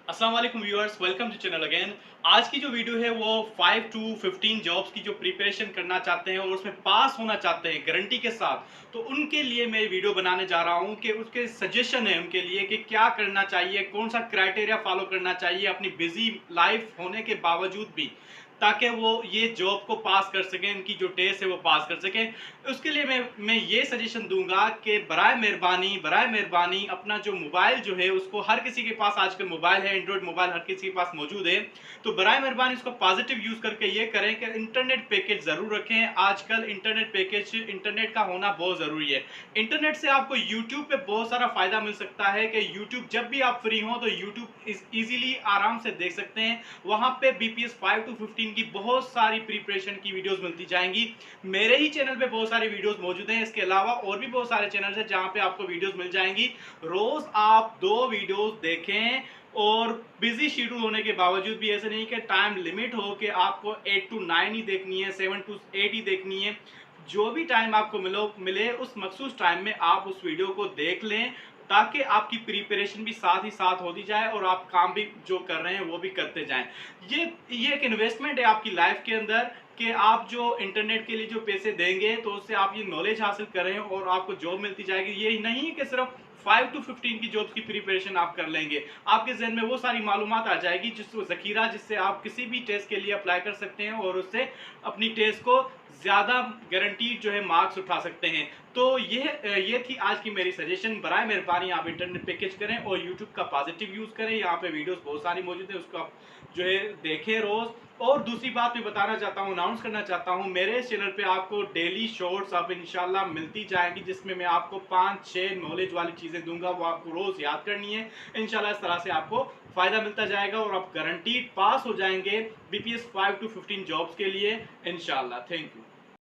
अस्सलाम वालेकुम viewers, welcome to channel again. आज की जो वीडियो है वो 5 टू 15 जॉब्स की जो प्रिपरेशन करना चाहते हैं और उसमें पास होना चाहते हैं गारंटी के साथ, तो उनके लिए मैं वीडियो बनाने जा रहा हूं कि उसके सजेशन है उनके लिए कि क्या करना चाहिए, कौन सा क्राइटेरिया फॉलो करना चाहिए अपनी बिजी लाइफ होने के बावजूद भी, ताकि वो ये जॉब को पास कर सकें, उनकी जो टेस्ट है वो पास कर सकें। उसके लिए मैं ये सजेशन दूंगा कि बराए मेहरबानी अपना जो मोबाइल जो है उसको, हर किसी के पास आजकल मोबाइल है, एंड्रॉइड मोबाइल हर किसी के पास मौजूद है, तो बराए मेहरबानी इसको पॉजिटिव यूज करके ये करें कि इंटरनेट पैकेज जरूर रखें। आजकल इंटरनेट पैकेज, इंटरनेट का होना बहुत जरूरी है। इंटरनेट से आपको यूट्यूब पे बहुत सारा फायदा मिल सकता है कि यूट्यूब जब भी आप फ्री हो तो यूट्यूब इजीली आराम से देख सकते हैं। वहां पे बीपीएस 5 टू 15 की बहुत सारी प्रिपरेशन की वीडियोस मिलती जाएंगी। मेरे ही चैनल पे बहुत सारी वीडियोस मौजूद हैं, इसके अलावा और भी बहुत सारे चैनल हैं जहां पे आपको वीडियोस मिल जाएंगी। रोज आप 2 वीडियोस देखें। और बिजी शेड्यूल होने के बावजूद भी ऐसे नहीं कि टाइम लिमिट हो कि आपको 8 टू 9 ही देखनी है, 7 टू 8 ही देखनी है। जो भी टाइम आपको मिले उस मखसूस टाइम में आप उस वीडियो को देख लें, ताकि आपकी प्रिपरेशन भी साथ ही साथ होती जाए और आप काम भी जो कर रहे हैं वो भी करते जाएं। ये एक इन्वेस्टमेंट है आपकी लाइफ के अंदर कि आप जो इंटरनेट के लिए जो पैसे देंगे तो उससे आप ये नॉलेज हासिल कर रहे हैं और आपको जॉब मिलती जाएगी। ये नहीं कि सिर्फ 5 टू 15 की जॉब की प्रिपरेशन आप कर लेंगे, आपके जहन में वो सारी मालूमात आ जाएगी जिससे आप किसी भी टेस्ट के लिए अप्लाई कर सकते हैं और उससे अपनी टेस्ट को ज्यादा गारंटीड जो है मार्क्स उठा सकते हैं। तो ये थी आज की मेरी सजेशन। बराए मेहरबानी आप इंटरनेट पैकेज करें और यूट्यूब का पॉजिटिव यूज करें। यहाँ पे वीडियोस बहुत सारी मौजूद है, उसको आप जो है देखें रोज। और दूसरी बात मैं बताना चाहता हूँ, अनाउंस करना चाहता हूँ, मेरे चैनल पे आपको डेली शॉर्ट्स अब इंशाल्लाह मिलती जाएंगी, जिसमें मैं आपको 5-6 नॉलेज वाली चीजें दूंगा, वो आपको रोज याद करनी है। इंशाल्लाह इस तरह से आपको फायदा मिलता जाएगा और आप गारंटीड पास हो जाएंगे बीपीएस 5 टू 15 जॉब्स के लिए इंशाल्लाह। Thank you.